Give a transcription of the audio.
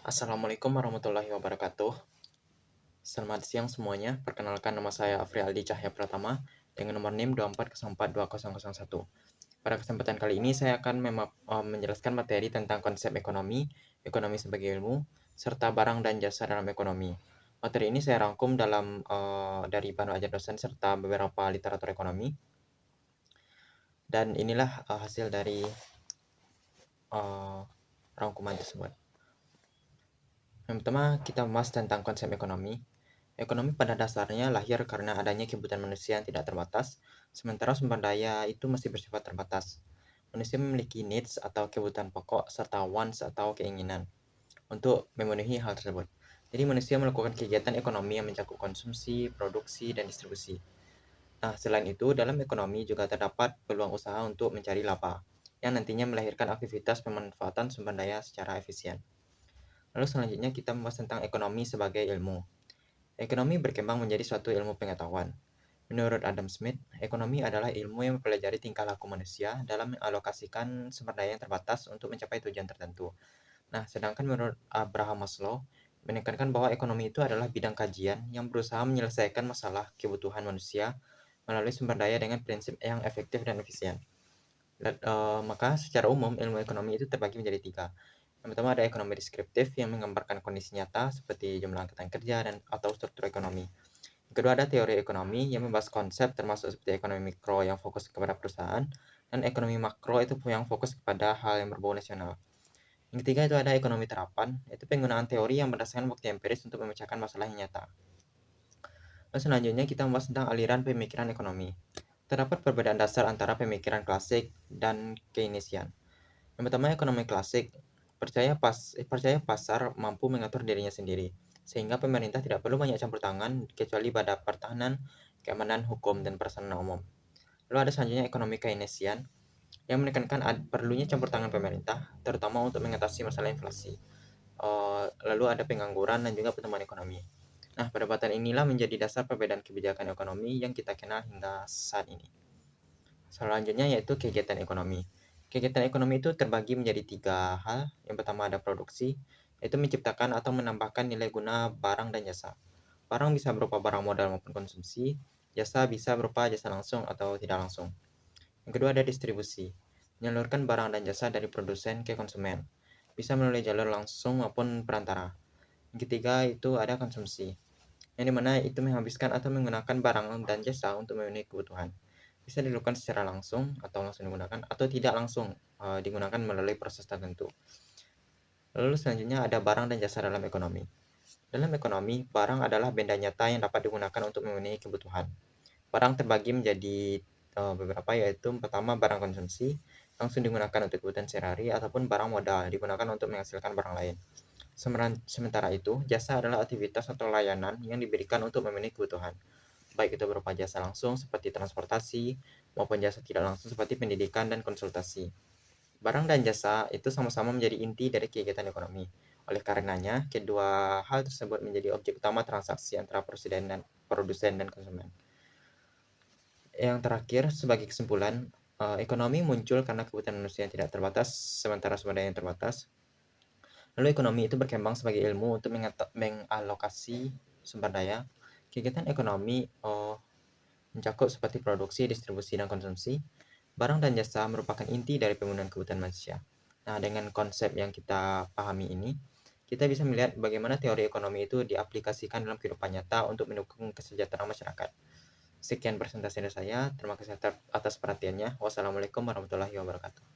Assalamualaikum warahmatullahi wabarakatuh. Selamat siang semuanya. Perkenalkan nama saya Afrialdi Cahya Pratama dengan nomor NIM 24042001. Pada kesempatan kali ini saya akan menjelaskan materi tentang konsep ekonomi, ekonomi sebagai ilmu, serta barang dan jasa dalam ekonomi. Materi ini saya rangkum dari bahan ajar dosen serta beberapa literatur ekonomi. Dan inilah hasil dari uh, rangkuman tersebut. Yang pertama, kita membahas tentang konsep ekonomi. Ekonomi pada dasarnya lahir karena adanya kebutuhan manusia yang tidak terbatas, sementara sumber daya itu masih bersifat terbatas. Manusia memiliki needs atau kebutuhan pokok serta wants atau keinginan untuk memenuhi hal tersebut. Jadi manusia melakukan kegiatan ekonomi yang mencakup konsumsi, produksi, dan distribusi. Nah, selain itu, dalam ekonomi juga terdapat peluang usaha untuk mencari laba, yang nantinya melahirkan aktivitas pemanfaatan sumber daya secara efisien. Lalu selanjutnya kita membahas tentang ekonomi sebagai ilmu. Ekonomi berkembang menjadi suatu ilmu pengetahuan. Menurut Adam Smith, ekonomi adalah ilmu yang mempelajari tingkah laku manusia dalam mengalokasikan sumber daya yang terbatas untuk mencapai tujuan tertentu. Nah, sedangkan menurut Abraham Maslow, menekankan bahwa ekonomi itu adalah bidang kajian yang berusaha menyelesaikan masalah kebutuhan manusia melalui sumber daya dengan prinsip yang efektif dan efisien. Maka secara umum ilmu ekonomi itu terbagi menjadi tiga. Yang pertama ada ekonomi deskriptif yang menggambarkan kondisi nyata seperti jumlah angkatan kerja dan atau struktur ekonomi. Yang kedua ada teori ekonomi yang membahas konsep termasuk seperti ekonomi mikro yang fokus kepada perusahaan dan ekonomi makro itu yang fokus kepada hal yang berbau nasional. Yang ketiga itu ada ekonomi terapan, yaitu penggunaan teori yang berdasarkan bukti empiris untuk memecahkan masalah yang nyata. Lalu selanjutnya kita membahas tentang aliran pemikiran ekonomi. Terdapat perbedaan dasar antara pemikiran klasik dan Keynesian. Yang pertama ekonomi klasik percaya pasar mampu mengatur dirinya sendiri, sehingga pemerintah tidak perlu banyak campur tangan kecuali pada pertahanan, keamanan, hukum, dan perasaan umum. Lalu ada selanjutnya ekonomi Keynesian yang menekankan perlunya campur tangan pemerintah, terutama untuk mengatasi masalah inflasi. Lalu ada pengangguran dan juga pertumbuhan ekonomi. Nah, perdebatan inilah menjadi dasar perbedaan kebijakan ekonomi yang kita kenal hingga saat ini. Selanjutnya yaitu kegiatan ekonomi. Kegiatan ekonomi itu terbagi menjadi tiga hal. Yang pertama ada produksi, yaitu menciptakan atau menambahkan nilai guna barang dan jasa. Barang bisa berupa barang modal maupun konsumsi, jasa bisa berupa jasa langsung atau tidak langsung. Yang kedua ada distribusi, menyalurkan barang dan jasa dari produsen ke konsumen, bisa melalui jalur langsung maupun perantara. Yang ketiga itu ada konsumsi, yang dimana itu menghabiskan atau menggunakan barang dan jasa untuk memenuhi kebutuhan. Bisa dilakukan secara langsung atau langsung digunakan atau tidak langsung digunakan melalui proses tertentu. Lalu selanjutnya ada barang dan jasa dalam ekonomi. Dalam ekonomi, barang adalah benda nyata yang dapat digunakan untuk memenuhi kebutuhan. Barang terbagi menjadi beberapa yaitu pertama barang konsumsi langsung digunakan untuk kebutuhan sehari-hari ataupun barang modal digunakan untuk menghasilkan barang lain. Sementara itu, jasa adalah aktivitas atau layanan yang diberikan untuk memenuhi kebutuhan, baik itu berupa jasa langsung seperti transportasi maupun jasa tidak langsung seperti pendidikan dan konsultasi. Barang dan jasa itu sama-sama menjadi inti dari kegiatan ekonomi. Oleh karenanya, kedua hal tersebut menjadi objek utama transaksi antara produsen dan konsumen. Yang terakhir, sebagai kesimpulan, ekonomi muncul karena kebutuhan manusia yang tidak terbatas, sementara sumber daya yang terbatas. Lalu ekonomi itu berkembang sebagai ilmu untuk mengalokasi sumber daya. Kegiatan ekonomi mencakup seperti produksi, distribusi, dan konsumsi. Barang dan jasa merupakan inti dari pemenuhan kebutuhan manusia. Nah, dengan konsep yang kita pahami ini, kita bisa melihat bagaimana teori ekonomi itu diaplikasikan dalam kehidupan nyata untuk mendukung kesejahteraan masyarakat. Sekian presentasi dari saya. Terima kasih atas perhatiannya. Wassalamualaikum warahmatullahi wabarakatuh.